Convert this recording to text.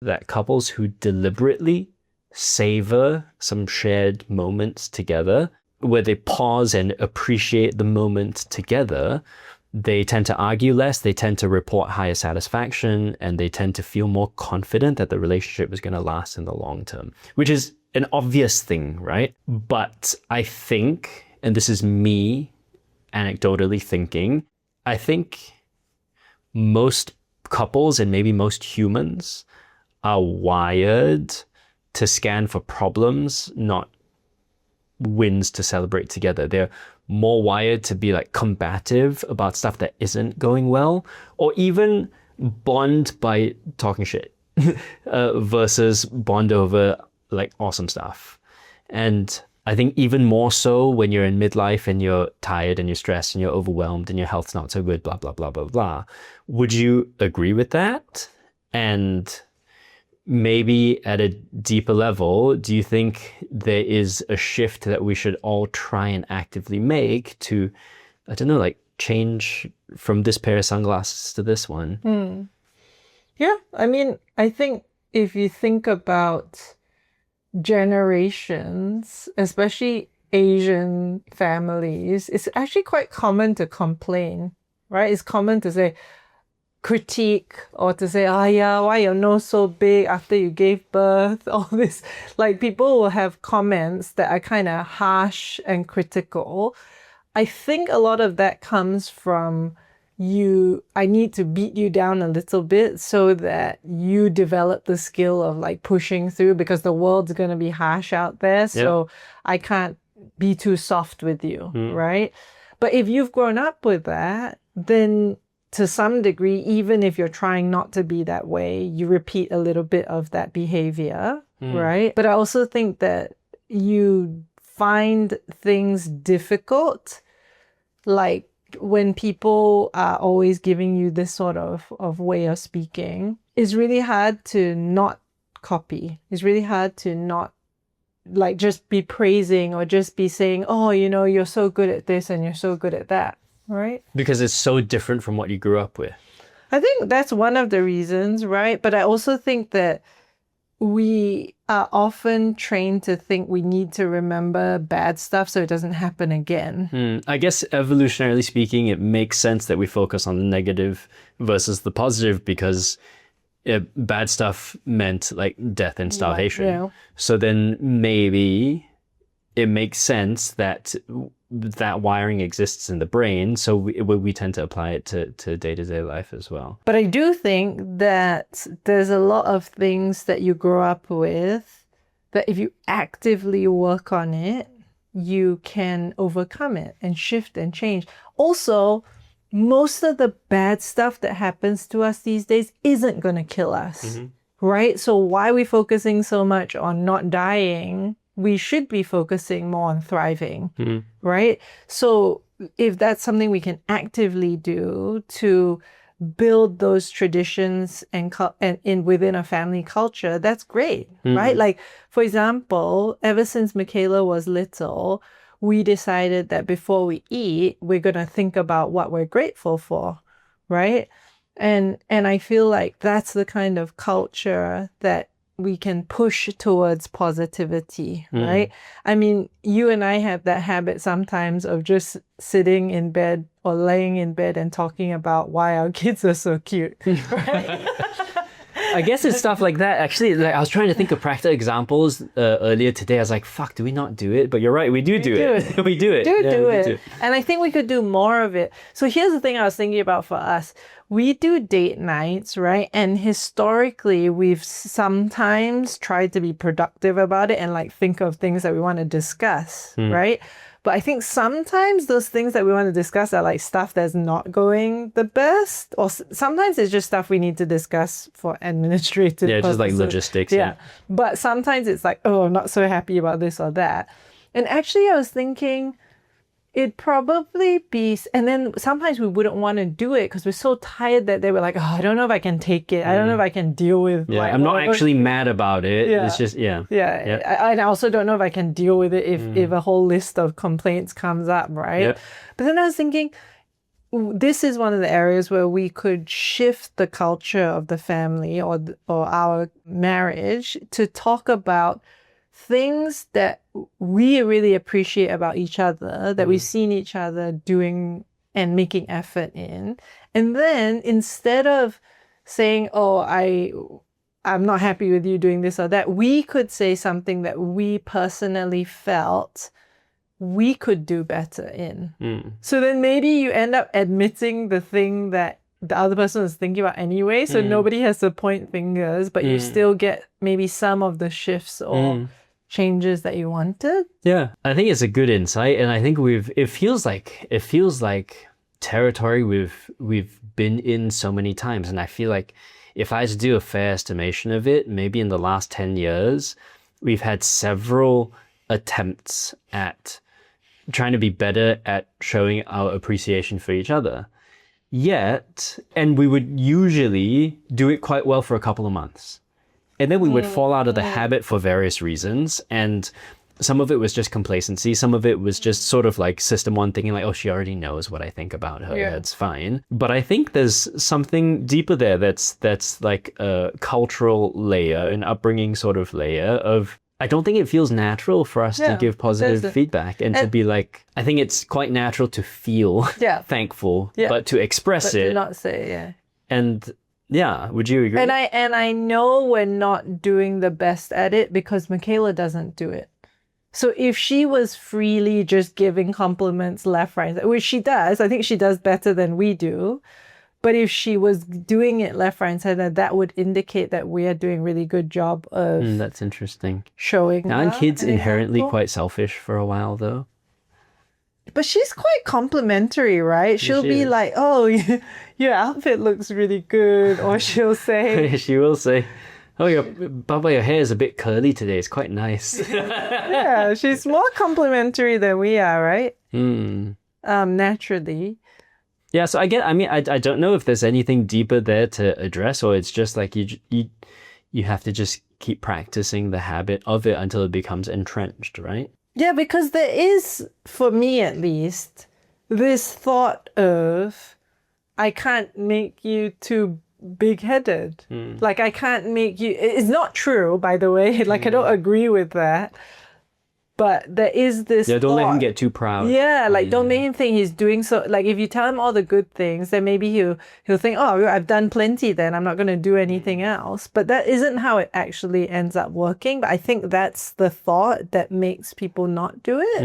that couples who deliberately savor some shared moments together, where they pause and appreciate the moment together, they tend to argue less, they tend to report higher satisfaction, and they tend to feel more confident that the relationship is going to last in the long term, which is an obvious thing, right? But I think, and this is me anecdotally thinking, I think most couples and maybe most humans are wired to scan for problems, not wins to celebrate together. They're more wired to be like combative about stuff that isn't going well, or even bond by talking shit versus bond over like awesome stuff. And I think even more so when you're in midlife and you're tired and you're stressed and you're overwhelmed and your health's not so good, blah, blah, blah, blah, blah. Would you agree with that? And maybe at a deeper level, do you think there is a shift that we should all try and actively make to, I don't know, like change from this pair of sunglasses to this one? Yeah, I mean, I think if you think about generations, especially Asian families, it's actually quite common to complain, right? It's common to say, critique, or to say, oh yeah, why your nose so big after you gave birth? All this, like people will have comments that are kind of harsh and critical. I think a lot of that comes from I need to beat you down a little bit so that you develop the skill of like pushing through, because the world's going to be harsh out there. So I can't be too soft with you, right? But if you've grown up with that, then to some degree, even if you're trying not to be that way, you repeat a little bit of that behavior, right? But I also think that you find things difficult, like when people are always giving you this sort of way of speaking. It's really hard to not copy. It's really hard to not like just be praising or just be saying, oh, you know, you're so good at this and you're so good at that, right? Because it's so different from what you grew up with. I think that's one of the reasons, right? But I also think that we are often trained to think we need to remember bad stuff so it doesn't happen again. I guess evolutionarily speaking, it makes sense that we focus on the negative versus the positive, because bad stuff meant like death and starvation. Yeah. So then maybe it makes sense that that wiring exists in the brain, so we tend to apply it to day-to-day life as well. But I do think that there's a lot of things that you grow up with that if you actively work on it, you can overcome it and shift and change. Also, most of the bad stuff that happens to us these days isn't going to kill us, right? So why are we focusing so much on not dying? We should be focusing more on thriving, right? So if that's something we can actively do to build those traditions and within a family culture, that's great, right? Like, for example, ever since Michaela was little, we decided that before we eat, we're going to think about what we're grateful for, right? And I feel like that's the kind of culture that we can push towards positivity, right? I mean, you and I have that habit sometimes of just sitting in bed or laying in bed and talking about why our kids are so cute, right? I guess it's stuff like that. Actually, like, I was trying to think of practical examples earlier today. I was like, fuck, do we not do it? But you're right, we do it. We do it. Do it. And I think we could do more of it. So here's the thing I was thinking about for us. We do date nights, right? And historically, we've sometimes tried to be productive about it and like think of things that we want to discuss, right? But I think sometimes those things that we want to discuss are like stuff that's not going the best, or sometimes it's just stuff we need to discuss for administrative purposes. Just like logistics. Yeah. But sometimes it's like, oh, I'm not so happy about this or that. And actually I was thinking it'd probably be, and then sometimes we wouldn't want to do it because we're so tired that they were like, oh, I don't know if I can take it. I don't know if I can deal with like, I'm not actually mad about it. It's just, and I also don't know if I can deal with it if a whole list of complaints comes up, right? But then I was thinking, this is one of the areas where we could shift the culture of the family or our marriage to talk about things that we really appreciate about each other, that we've seen each other doing and making effort in. And then instead of saying, oh, I'm not happy with you doing this or that, we could say something that we personally felt we could do better in. So then maybe you end up admitting the thing that the other person is thinking about anyway. So nobody has to point fingers, but you still get maybe some of the shifts or changes that you wanted. Yeah, I think it's a good insight, and I think it feels like territory we've been in so many times, and I feel like if I had to do a fair estimation of it, maybe in the last 10 years, we've had several attempts at trying to be better at showing our appreciation for each other. Yet, and we would usually do it quite well for a couple of months. And then we would fall out of the habit for various reasons. And some of it was just complacency. Some of it was just sort of like system one thinking like, oh, she already knows what I think about her. Yeah. That's fine. But I think there's something deeper there that's like a cultural layer, an upbringing sort of layer of, I don't think it feels natural for us to give positive feedback and to be like, I think it's quite natural to feel thankful, but to express it. To not say, And yeah, would you agree? And I know we're not doing the best at it because Michaela doesn't do it. So if she was freely just giving compliments left, right, which she does, I think she does better than we do. But if she was doing it left, right, and center, that would indicate that we are doing a really good job of that's interesting. Showing. Aren't kids inherently quite selfish for a while though? But she's quite complimentary, right? She'll be like, oh, your outfit looks really good. Or she'll say... She will say, oh, Baba, your hair is a bit curly today. It's quite nice. Yeah, she's more complimentary than we are, right? Naturally. Yeah, so I don't know if there's anything deeper there to address, or it's just like you have to just keep practicing the habit of it until it becomes entrenched, right? Yeah, because there is, for me at least, this thought of, I can't make you too big-headed. Like, I can't make you... It's not true, by the way. Like, I don't agree with that. But there is this don't let him thought. get too proud. Yeah, like don't make him think he's doing so. Like if you tell him all the good things, then maybe he'll think, oh, I've done plenty then. I'm not going to do anything else. But that isn't how it actually ends up working. But I think that's the thought that makes people not do it.